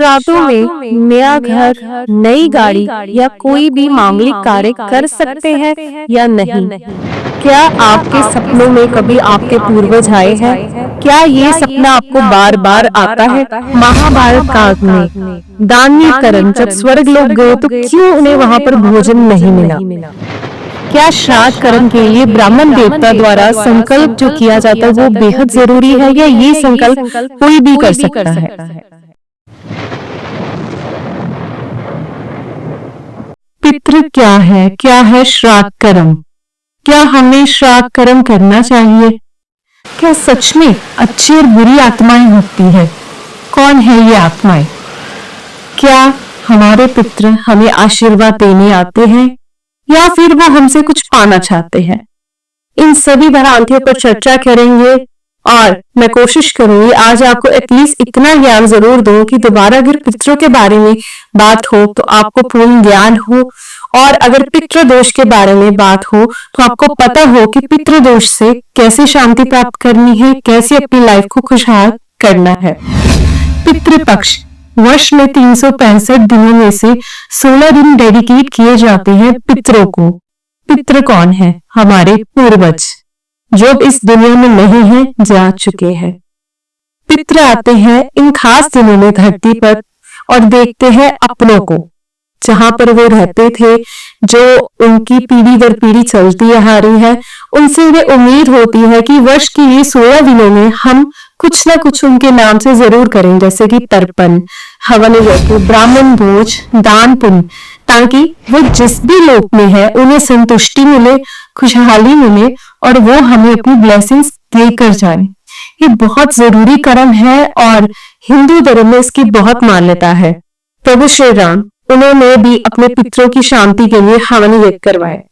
श्राद्धों में नया घर, नई गाड़ी या कोई भी मांगलिक कार्य कर सकते हैं या नहीं? क्या आपके सपनों में कभी आपके पूर्वज आए हैं? क्या ये सपना आपको बार बार आता है? महाभारत काल में दानवीर कर्ण जब स्वर्ग लोग गए तो क्यों उन्हें वहां पर भोजन नहीं मिला? क्या श्राद्ध कर्म के लिए ब्राह्मण देवता द्वारा संकल्प जो किया जाता है वो बेहद जरूरी है या ये संकल्प कोई भी कर सकता है? पितृ क्या है श्राद्ध कर्म? क्या हमें श्राद्ध कर्म करना चाहिए? क्या सच में अच्छी और बुरी आत्माएं होती है? कौन है ये आत्माएं? क्या हमारे पितृ हमें आशीर्वाद देने आते हैं या फिर वो हमसे कुछ पाना चाहते हैं? इन सभी भ्रांतियों पर चर्चा करेंगे और मैं कोशिश करूंगी आज आपको एटलीस्ट इतना ज्ञान जरूर दूं कि दोबारा अगर पितरों के बारे में बात हो तो आपको पूर्ण ज्ञान हो, और अगर पितृ दोष के बारे में बात हो तो आपको पता हो कि पितृ दोष से कैसे शांति प्राप्त करनी है, कैसे अपनी लाइफ को खुशहाल करना है। पितृपक्ष वर्ष में 365 दिनों में से 16 दिन डेडिकेट किए जाते हैं पितरों को। पितृ कौन है? हमारे पूर्वज जो इस दुनिया में नहीं है, जा चुके हैं। पितृ आते हैं इन खास दिनों में धरती पर और देखते हैं अपनों को, जहां पर वो रहते थे, जो उनकी पीढ़ी दर पीढ़ी चलती आ रही है। उनसे उन्हें उम्मीद होती है कि वर्ष की ये 16 दिनों में हम कुछ ना कुछ उनके नाम से जरूर करें, जैसे कि तर्पण, हवन यज्ञ, ब्राह्मण भोज, दान पुण्य, ताकि वो जिस भी लोक में है उन्हें संतुष्टि मिले, खुशहाली मिले और वो हमें अपनी ब्लेसिंग्स देकर जाए। ये बहुत जरूरी कर्म है और हिंदू धर्म में इसकी बहुत मान्यता है। प्रभु श्री राम उन्होंने भी अपने पितरों की शांति के लिए हवन यज्ञ करवाए।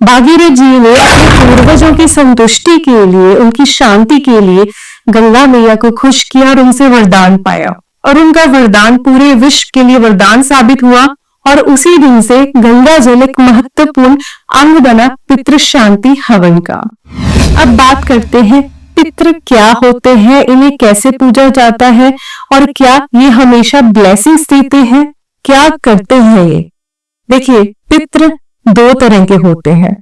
भागीरथ जी ने अपने पूर्वजों की संतुष्टि के लिए, उनकी शांति के लिए गंगा मैया को खुश किया और उनसे वरदान पाया, और उनका वरदान पूरे विश्व के लिए वरदान साबित हुआ। और उसी दिन से गंगा जल एक महत्वपूर्ण अंग बना पितृ शांति हवन का। अब बात करते हैं पितृ क्या होते हैं, इन्हें कैसे पूजा जाता है और क्या ये हमेशा ब्लेसिंग्स देते हैं? क्या करते हैं ये? देखिए, पितृ दो तरह के होते हैं,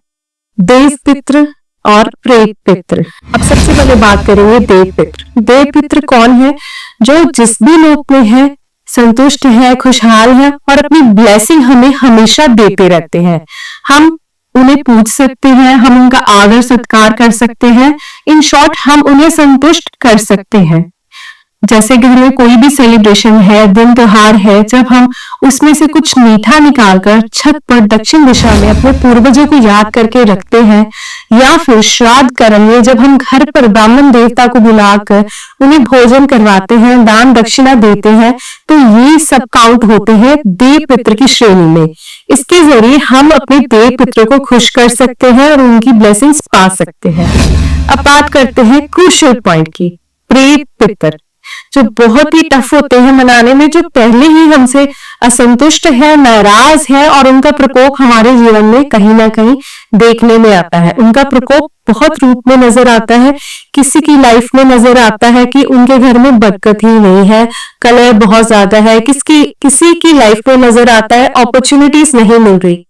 देव पितृ और प्रेत पितृ। अब सबसे पहले बात करेंगे देव पितृ। देव पितृ कौन है? जो जिस भी लोक में है संतुष्ट है, खुशहाल है और अपनी ब्लेसिंग हमें हमेशा देते रहते हैं। हम उन्हें पूज सकते हैं, हम उनका आदर सत्कार कर सकते हैं, इन शॉर्ट हम उन्हें संतुष्ट कर सकते हैं। जैसे घर में कोई भी सेलिब्रेशन है, दिन त्योहार है, जब हम उसमें से कुछ मीठा निकालकर छत पर दक्षिण दिशा में अपने पूर्वजों को याद करके रखते हैं, या फिर श्राद्ध कर्म में जब हम घर पर ब्राह्मण देवता को बुलाकर उन्हें भोजन करवाते हैं, दान दक्षिणा देते हैं, तो ये सब काउंट होते हैं देव पितृ की श्रेणी में। इसके जरिए हम अपने देव पितरों को खुश कर सकते हैं और उनकी ब्लेसिंग्स पा सकते हैं। अब बात करते हैं क्रूशियल पॉइंट की, प्रेत पितर, जो बहुत ही टफ होते हैं मनाने में, जो पहले ही हमसे असंतुष्ट है, नाराज है और उनका प्रकोप हमारे जीवन में कहीं ना कहीं देखने में आता है। उनका प्रकोप बहुत रूप में नजर आता है। किसी की लाइफ में नजर आता है कि उनके घर में बरकत ही नहीं है, कलह बहुत ज्यादा है। किसी की लाइफ में नजर आता है अपॉर्चुनिटीज नहीं मिल रही।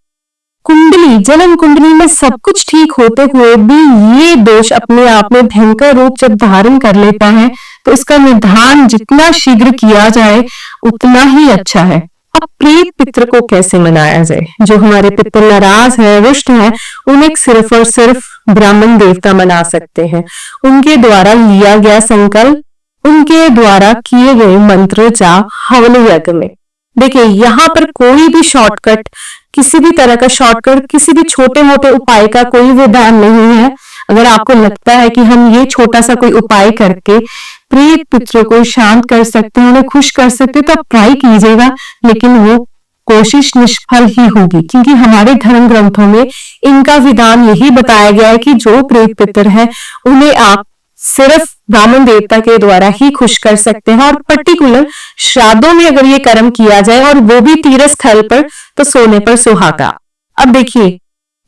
कुंडली, जन्म कुंडली में सब कुछ ठीक होते हुए भी ये दोष अपने आप में भयंकर रूप जब धारण कर लेता है तो इसका निदान जितना शीघ्र किया जाए उतना ही अच्छा है। अब प्रेत पितृ को कैसे मनाया जाए? जो हमारे पितृ नाराज है, रुष्ट है, उन्हें सिर्फ और सिर्फ ब्राह्मण देवता मना सकते हैं। उनके द्वारा लिया गया संकल्प, उनके द्वारा किए गए मंत्र जाप हवन यज्ञ में। देखिए, यहाँ पर कोई भी शॉर्टकट, किसी भी तरह का शॉर्टकट, किसी भी छोटे मोटे उपाय का कोई विधान नहीं है। अगर आपको लगता है कि हम ये छोटा सा कोई उपाय करके प्रेत पितरों को शांत कर सकते हैं, उन्हें खुश कर सकते हैं, तो आप ट्राई कीजिएगा, लेकिन वो कोशिश निष्फल ही होगी, क्योंकि हमारे धर्म ग्रंथों में इनका विधान यही बताया गया है कि जो प्रेत पितर है उन्हें आप सिर्फ ब्राह्मण देवता के द्वारा ही खुश कर सकते हैं। और पर्टिकुलर श्राद्धों में अगर ये कर्म किया जाए और वो भी तीर्थ स्थल पर, तो सोने पर सुहागा। अब देखिए,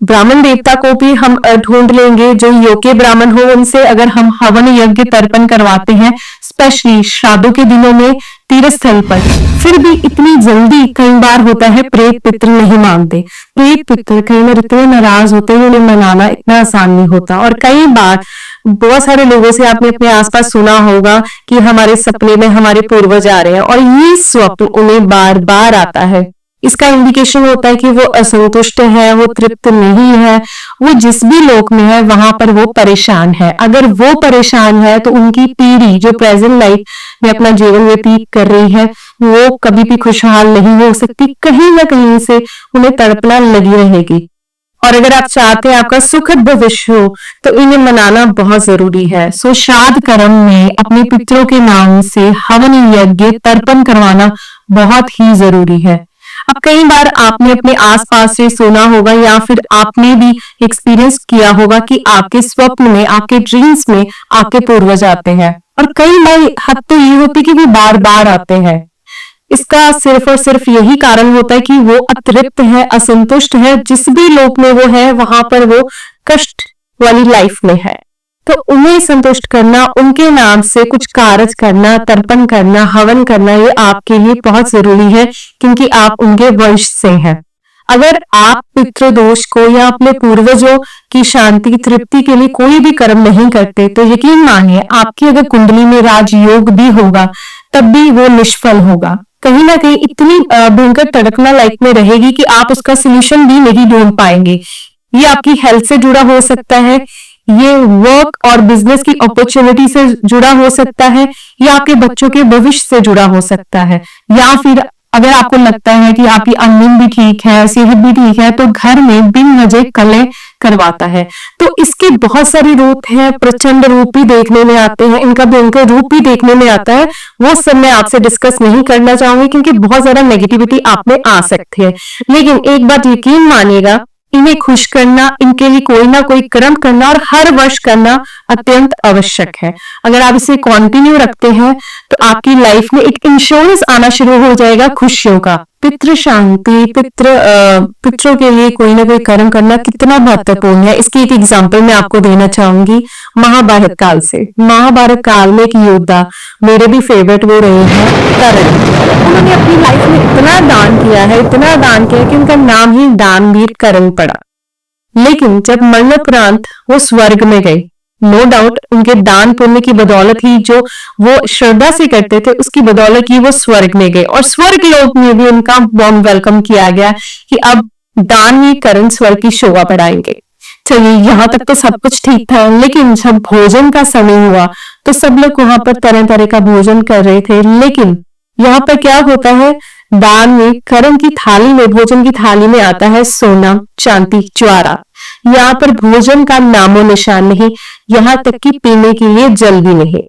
ब्राह्मण देवता को भी हम ढूंढ लेंगे, जो योग्य ब्राह्मण हो, उनसे अगर हम हवन यज्ञ तर्पण करवाते हैं, स्पेशली श्राद्धों के दिनों में तीर्थस्थल पर, फिर भी इतनी जल्दी कई बार होता है प्रेत पितृ नहीं मानते। प्रेत पितृ कई बार इतने नाराज होते हैं, उन्हें मनाना इतना आसान नहीं होता। और कई बार बहुत सारे लोगों से आपने अपने आसपास सुना होगा कि हमारे सपने में हमारे पूर्वज आ रहे हैं, और ये स्वप्न उन्हें बार बार आता है। इसका इंडिकेशन होता है कि वो असंतुष्ट है, वो तृप्त नहीं है, वो जिस भी लोक में है वहां पर वो परेशान है। अगर वो परेशान है तो उनकी पीढ़ी जो प्रेजेंट लाइफ में अपना जीवन व्यतीत कर रही है वो कभी भी खुशहाल नहीं हो सकती, कहीं ना कहीं से उन्हें तड़पना लगी रहेगी। और अगर आप चाहते हैं आपका सुखद भविष्य हो तो इन्हें मनाना बहुत जरूरी है। सो श्राद्ध कर्म में अपने पितरों के नाम से हवन यज्ञ तर्पण करवाना बहुत ही जरूरी है। अब कई बार आपने अपने आसपास से सुना होगा या फिर आपने भी एक्सपीरियंस किया होगा कि आपके स्वप्न में, आपके ड्रीम्स में आपके पूर्वज आते हैं, और कई बार हद तो ये होती है कि वो बार बार आते हैं। इसका सिर्फ और सिर्फ यही कारण होता है कि वो अतृप्त है, असंतुष्ट है, जिस भी लोक में वो है वहां पर वो कष्ट वाली लाइफ में है। तो उन्हें संतुष्ट करना, उनके नाम से कुछ कार्य करना, तर्पण करना, हवन करना, ये आपके लिए बहुत जरूरी है क्योंकि आप उनके वंश से हैं। अगर आप पितृदोष को या अपने पूर्वजों की शांति तृप्ति के लिए कोई भी कर्म नहीं करते तो यकीन मानिए आपकी अगर कुंडली में राजयोग भी होगा तब भी वो निष्फल होगा। कहीं ना कहीं इतनी भयंकर तड़कना लाइफ में रहेगी कि आप उसका सोल्यूशन भी नहीं ढूंढ पाएंगे। ये आपकी हेल्थ से जुड़ा हो सकता है, ये वर्क और बिजनेस की अपॉर्चुनिटी से जुड़ा हो सकता है, या आपके बच्चों के भविष्य से जुड़ा हो सकता है, या फिर अगर आपको लगता है कि आपकी अंगन भी ठीक है, सेहत भी ठीक है, तो घर में बिन वजह कलह करवाता है। तो इसके बहुत सारे रूप हैं, प्रचंड रूप भी देखने में आते हैं, इनका भयंकर रूप भी देखने में आता है। वो सब मैं आपसे डिस्कस नहीं करना चाहूंगी क्योंकि बहुत ज्यादा नेगेटिविटी आप में आ सकती है। लेकिन एक बात यकीन मानिएगा, इन्हें खुश करना, इनके लिए कोई ना कोई कर्म करना और हर वर्ष करना अत्यंत आवश्यक है। अगर आप इसे कंटिन्यू रखते हैं तो आपकी लाइफ में एक इंश्योरेंस आना शुरू हो जाएगा खुशियों का। पितृ शांति, पितरों के लिए कोई ना कोई कर्म करना कितना महत्वपूर्ण है, इसकी एक एग्जांपल मैं आपको देना चाहूंगी महाभारत काल से। महाभारत काल में एक योद्धा, मेरे भी फेवरेट वो रहे हैं कर्ण। उन्होंने अपनी लाइफ में इतना दान किया है, इतना दान किया कि उनका नाम ही दानवीर कर्ण पड़ा। लेकिन जब मरणोपरांत वो स्वर्ग में गए, नो डाउट उनके दान पुण्य की बदौलत ही, जो वो श्रद्धा से करते थे उसकी बदौलत ही वो स्वर्ग में गए, और स्वर्ग लोक में भी उनका वार्म वेलकम किया गया कि अब दानवीर कर्ण स्वर्ग की शोभा बढ़ाएंगे। चलिए यहाँ तक तो सब कुछ ठीक था, लेकिन जब भोजन का समय हुआ तो सब लोग वहां पर तरह तरह का भोजन कर रहे थे। लेकिन यहाँ पर क्या होता है, दान में कर्ण की थाली में, भोजन की थाली में आता है सोना, चांदी, ज्वारा। यहाँ पर भोजन का नामो निशान नहीं, यहाँ तक कि पीने के लिए जल भी नहीं।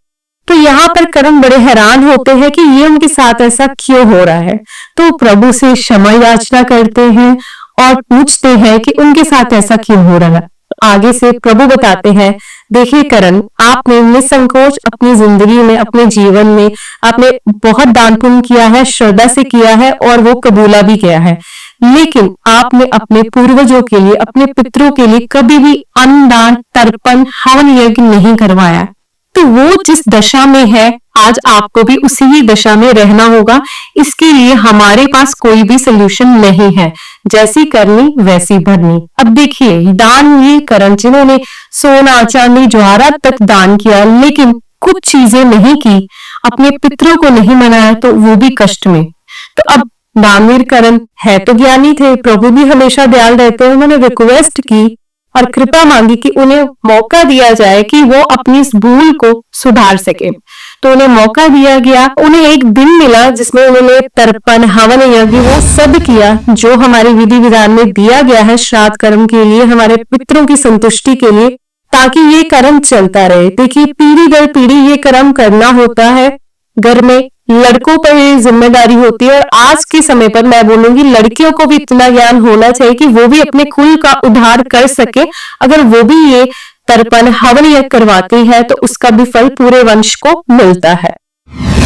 तो यहाँ पर कर्ण बड़े हैरान होते हैं कि ये उनके साथ ऐसा क्यों हो रहा है। तो प्रभु से क्षमा याचना करते हैं और पूछते हैं कि उनके साथ ऐसा क्यों हो रहा है। आगे से प्रभु बताते हैं, देखिए कर्ण, आपने निसंकोच अपनी जिंदगी में, अपने जीवन में आपने बहुत दान पुण्य किया है, श्रद्धा से किया है और वो कबूला भी किया है। लेकिन आपने अपने पूर्वजों के लिए, अपने पितरों के लिए कभी भी अन्न दान, तर्पण, हवन यज्ञ नहीं करवाया। तो वो जिस दशा में है आज आपको भी उसी ही दशा में रहना होगा। इसके लिए हमारे पास कोई भी सोल्यूशन नहीं है, जैसी करनी वैसी भरनी। अब देखिए, दान ये कर्ण जिन्होंने सोना, चांदी, ज्वारा तक दान किया लेकिन कुछ चीजें नहीं की, अपने पितरों को नहीं मनाया, तो वो भी कष्ट में। तो अब दानवीर कर्ण है तो ज्ञानी थे, प्रभु भी हमेशा दयाल रहते हैं, उन्होंने रिक्वेस्ट की और कृपा मांगी कि उन्हें मौका दिया जाए कि वो अपनी इस भूल को सुधार सके। तो उन्हें मौका दिया गया, उन्हें एक दिन मिला जिसमें उन्होंने तर्पण, हवन यज्ञ वो सब किया जो हमारे विधि विधान में दिया गया है श्राद्ध कर्म के लिए, हमारे पितरों की संतुष्टि के लिए, ताकि ये कर्म चलता रहे। देखिए, पीढ़ी दर पीढ़ी ये कर्म करना होता है। घर में लड़कों पर ये जिम्मेदारी होती है, और आज के समय पर मैं बोलूंगी लड़कियों को भी इतना ज्ञान होना चाहिए कि वो भी अपने कुल का उद्धार कर सके। अगर वो भी ये तर्पण, हवन यज्ञ करवाती है तो उसका भी फल पूरे वंश को मिलता है।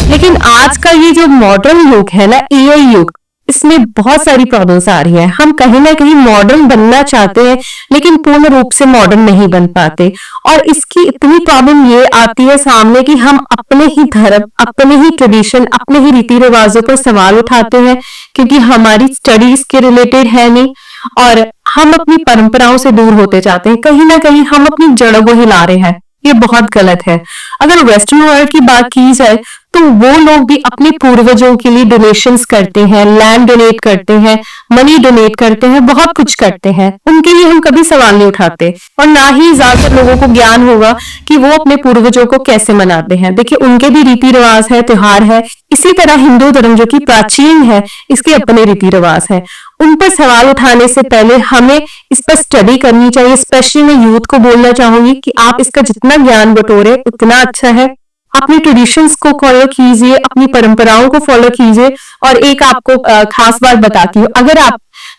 लेकिन आज का ये जो मॉडर्न युग है ना, एआई युग, इसमें बहुत सारी प्रॉब्लम्स आ रही है। हम कहीं ना कहीं मॉडर्न बनना चाहते हैं लेकिन पूर्ण रूप से मॉडर्न नहीं बन पाते, और इसकी इतनी प्रॉब्लम ये आती है सामने कि हम अपने ही धर्म, अपने ही ट्रेडिशन, अपने ही रीति रिवाजों पर सवाल उठाते हैं क्योंकि हमारी स्टडीज के रिलेटेड है नहीं, और हम अपनी परंपराओं से दूर होते जाते हैं। कहीं ना कहीं हम अपनी जड़ों को हिला रहे हैं, ये बहुत गलत है। अगर वेस्टर्न वर्ल्ड की बात की जाए तो वो लोग भी अपने पूर्वजों के लिए डोनेशंस करते हैं, लैंड डोनेट करते हैं, मनी डोनेट करते हैं, बहुत कुछ करते हैं। उनके लिए हम कभी सवाल नहीं उठाते, और ना ही ज्यादातर लोगों को ज्ञान होगा कि वो अपने पूर्वजों को कैसे मनाते हैं। देखिए, उनके भी रीति रिवाज है, त्योहार है। इसी तरह हिंदू धर्म जो कि प्राचीन है, इसके अपने रीति रिवाज है। उन पर सवाल उठाने से पहले हमें इस पर स्टडी करनी चाहिए। स्पेशली मैं यूथ को बोलना चाहूंगी कि आप इसका जितना ज्ञान बटोरे उतना अच्छा है। अपनी ट्रेडिशंस को फॉलो कीजिए, अपनी परंपराओं को फॉलो कीजिए। और एक आपको खास बात बताती हूँ, अगर आप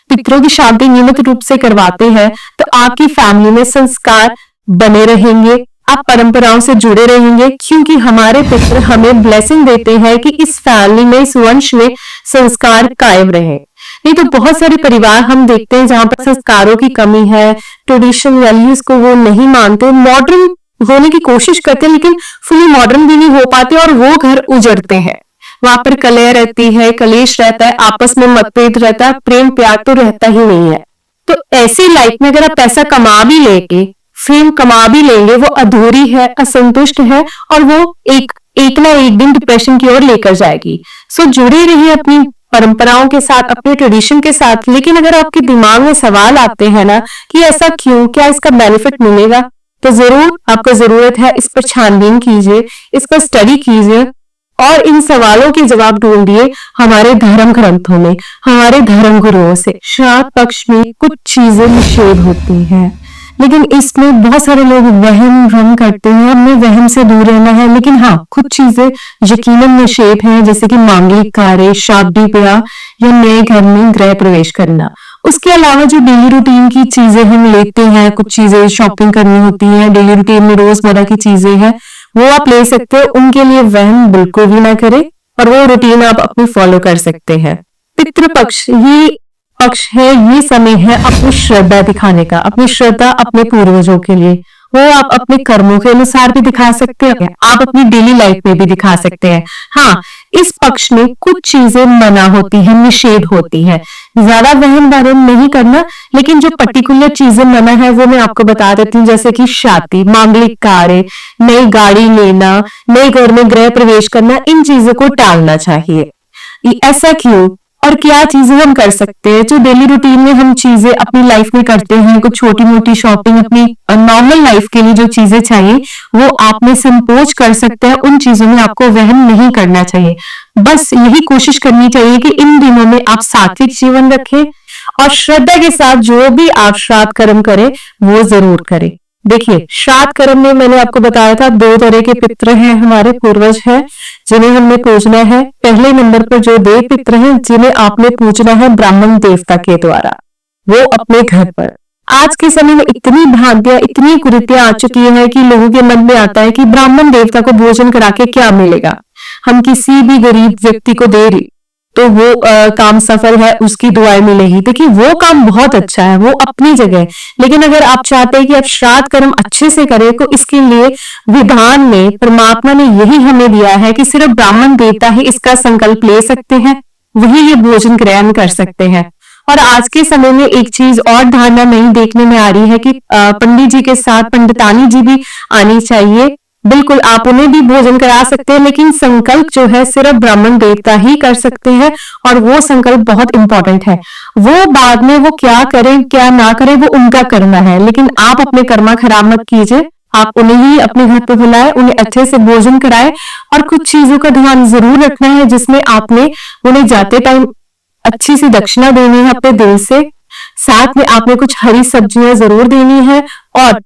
पितरों की शांति नियमित रूप से करवाते हैं तो आपकी फैमिली में संस्कार बने रहेंगे, आप परंपराओं से जुड़े रहेंगे, क्योंकि हमारे पितर हमें ब्लेसिंग देते हैं कि इस फैमिली में, इस वंश में संस्कार कायम रहे। नहीं तो बहुत सारे परिवार हम देखते हैं जहां पर संस्कारों की कमी है, ट्रेडिशन वैल्यूज को वो नहीं मानते, मॉडर्न होने की कोशिश करते हैं लेकिन फुली मॉडर्न भी नहीं हो पाते, और वो घर उजड़ते हैं। वहां पर कलह रहती है, कलेश रहता है, आपस में मतभेद रहता है, प्रेम प्यार तो रहता ही नहीं है। तो ऐसी लाइफ में अगर आप पैसा कमा भी लेके, फेम कमा भी लेंगे, वो अधूरी है, असंतुष्ट है, और वो एक ना एक दिन डिप्रेशन की ओर लेकर जाएगी। सो जुड़े रहिए अपनी परंपराओं के साथ, अपने ट्रेडिशन के साथ। लेकिन अगर आपके दिमाग में सवाल आते हैं ना कि ऐसा क्यों, क्या इसका बेनिफिट मिलेगा, तो जरूर आपको जरूरत है इस पर छानबीन कीजिए, इस पर स्टडी कीजिए, और इन सवालों के जवाब ढूंढिए हमारे धर्म ग्रंथों में, हमारे धर्म गुरुओं से। श्राद्ध पक्ष में कुछ चीजें निषेध होती हैं, लेकिन इसमें बहुत सारे लोग वहम भ्रम करते हैं। हमें वहम से दूर रहना है, लेकिन हाँ, कुछ चीजें यकीनन निषेध है, जैसे कि मांगलिक कार्य, शादी ब्याह या नए घर में गृह प्रवेश करना। उसके अलावा जो डेली रूटीन की चीजें हम लेते हैं, कुछ चीजें शॉपिंग करनी होती है, डेली रूटीन में रोजमर्रा की चीजें हैं, वो आप ले सकते हो। उनके लिए वहम बिल्कुल भी ना करें, और वो रूटीन आप अपनी फॉलो कर सकते हैं। पितृपक्ष ये पक्ष है, ये समय है अपनी श्रद्धा दिखाने का, अपनी श्रद्धा अपने पूर्वजों के लिए। वो आप अपने कर्मों के अनुसार भी दिखा सकते हैं, आप अपनी डेली लाइफ में भी दिखा सकते हैं। हाँ, इस पक्ष में कुछ चीजें मना होती है, निषेध होती है। ज्यादा वहम भरम नहीं करना, लेकिन जो पर्टिकुलर चीजें मना है वो मैं आपको बता देती हूँ, जैसे कि शादी, मांगलिक कार्य, नई गाड़ी लेना, नए घर में गृह प्रवेश करना, इन चीजों को टालना चाहिए। ऐसा क्यों, और क्या चीजें हम कर सकते हैं? जो डेली रूटीन में हम चीजें अपनी लाइफ में करते हैं, कुछ छोटी मोटी शॉपिंग, अपनी नॉर्मल लाइफ के लिए जो चीजें चाहिए वो आप में संकोच कर सकते हैं। उन चीजों में आपको वहम नहीं करना चाहिए। बस यही कोशिश करनी चाहिए कि इन दिनों में आप सात्विक जीवन रखें, और श्रद्धा के साथ जो भी आप श्राद्ध कर्म करें वो जरूर करें। देखिए, श्राद्ध कर्म में मैंने आपको बताया था 2 तरह के पितृ हैं, हमारे पूर्वज हैं, जिन्हें हमने पूजना है। पहले नंबर पर जो देव पितृ हैं, जिन्हें आपने पूजना है ब्राह्मण देवता के द्वारा, वो अपने घर पर। आज के समय में इतनी भ्रांतियां, इतनी कुरीतियां आ चुकी है कि लोगों के मन में आता है कि ब्राह्मण देवता को भोजन करा के क्या मिलेगा, हम किसी भी गरीब व्यक्ति को दे रही तो वो काम सफल है, उसकी दुआएं मिलेगी। देखिए, वो काम बहुत अच्छा है, वो अपनी जगह। लेकिन अगर आप चाहते हैं कि आप श्राद्ध कर्म अच्छे से करें, तो इसके लिए विधान में परमात्मा ने यही हमें दिया है कि सिर्फ ब्राह्मण देवता ही इसका संकल्प ले सकते हैं, वही ये भोजन ग्रहण कर सकते हैं। और आज के समय में एक चीज और धारणा नहीं देखने में आ रही है कि पंडित जी के साथ पंडितानी जी भी आनी चाहिए। बिल्कुल, आप उन्हें भी भोजन करा सकते हैं, लेकिन संकल्प जो है सिर्फ ब्राह्मण देवता ही कर सकते हैं, और वो संकल्प बहुत इंपॉर्टेंट है। वो बाद में वो क्या करें क्या ना करें वो उनका करना है, लेकिन आप अपने कर्मा खराब मत कीजिए। आप उन्हें ही अपने घर पे बुलाए, उन्हें अच्छे से भोजन कराए, और कुछ चीजों का ध्यान जरूर रखना है, जिसमें आपने उन्हें जाते टाइम अच्छी सी दक्षिणा देनी है अपने दिल से। साथ में आपने कुछ हरी सब्जियां जरूर देनी है, और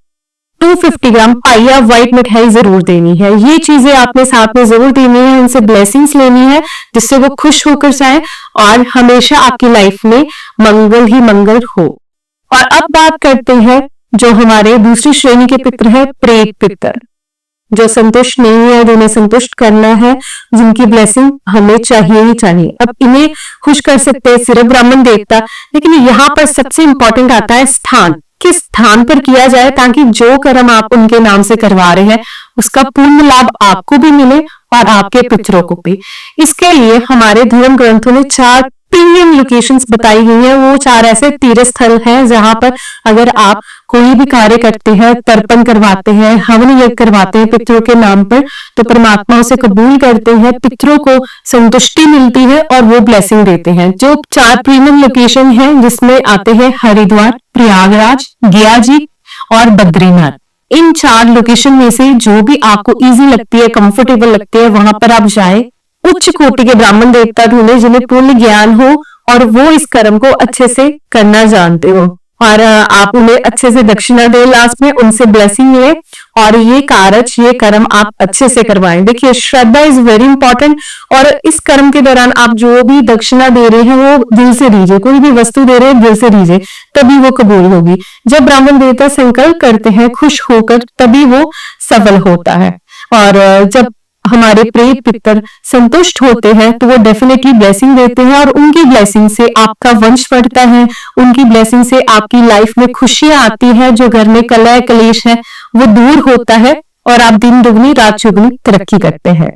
250 ग्राम पाइया व्हाइट मिठाई जरूर देनी है। ये चीजें आपने साथ में जरूर देनी है, उनसे ब्लेसिंग्स लेनी है, जिससे वो खुश होकर जाए और हमेशा आपकी लाइफ में मंगल ही मंगल हो। और अब बात करते हैं जो हमारे दूसरी श्रेणी के पितृ है, प्रेत पितर। जो संतुष्ट नहीं है, जिन्हें संतुष्ट करना है, जिनकी ब्लेसिंग हमें चाहिए ही चाहिए। अब इन्हें खुश कर सकते हैं सिर्फ ब्राह्मण देवता, लेकिन यहाँ पर सबसे इंपॉर्टेंट आता है स्थान, किस स्थान पर किया जाए ताकि जो कर्म आप उनके नाम से करवा रहे हैं उसका पूर्ण लाभ आपको भी मिले और आपके पितरों को भी। इसके लिए हमारे धर्म ग्रंथों में 4 प्रीमियम लोकेशंस बताई गई हैं। वो 4 ऐसे तीर्थ स्थल हैं जहां पर अगर आप कोई भी कार्य करते हैं, तर्पण करवाते हैं, हवन यज्ञ करवाते हैं पितरों के नाम पर, तो परमात्मा उसे कबूल करते हैं, पितरों को संतुष्टि मिलती है और वो ब्लेसिंग देते हैं। जो 4 प्रीमियम लोकेशन हैं जिसमें आते हैं हरिद्वार, प्रयागराज, गया जी और बद्रीनाथ। इन 4 लोकेशन में से जो भी आपको इजी लगती है, कंफर्टेबल लगती है, वहां पर आप जाए। उच्च कोटि के ब्राह्मण देवता ढूंढे जिन्हें पूर्ण ज्ञान हो और वो इस कर्म को अच्छे से करना जानते हो, और आप उन्हें अच्छे से दक्षिणा दे, लास्ट में उनसे ब्लेसिंग ले और ये कारज, ये कर्म आप अच्छे से करवाएं। देखिए, श्रद्धा इज वेरी इंपॉर्टेंट, और इस कर्म के दौरान आप जो भी दक्षिणा दे रहे हैं वो दिल से दीजिए, कोई भी वस्तु दे रहे हैं दिल से दीजिए, तभी वो कबूल होगी। जब ब्राह्मण देवता संकल्प करते हैं खुश होकर, तभी वो सफल होता है। और जब हमारे प्रेत पितर संतुष्ट होते हैं तो वो डेफिनेटली ब्लेसिंग देते हैं, और उनकी ब्लेसिंग से आपका वंश बढ़ता है, उनकी ब्लेसिंग से आपकी लाइफ में खुशियां आती है, जो घर में कलह कलेश है वो दूर होता है और आप दिन दुगनी रात चौगुनी तरक्की करते हैं।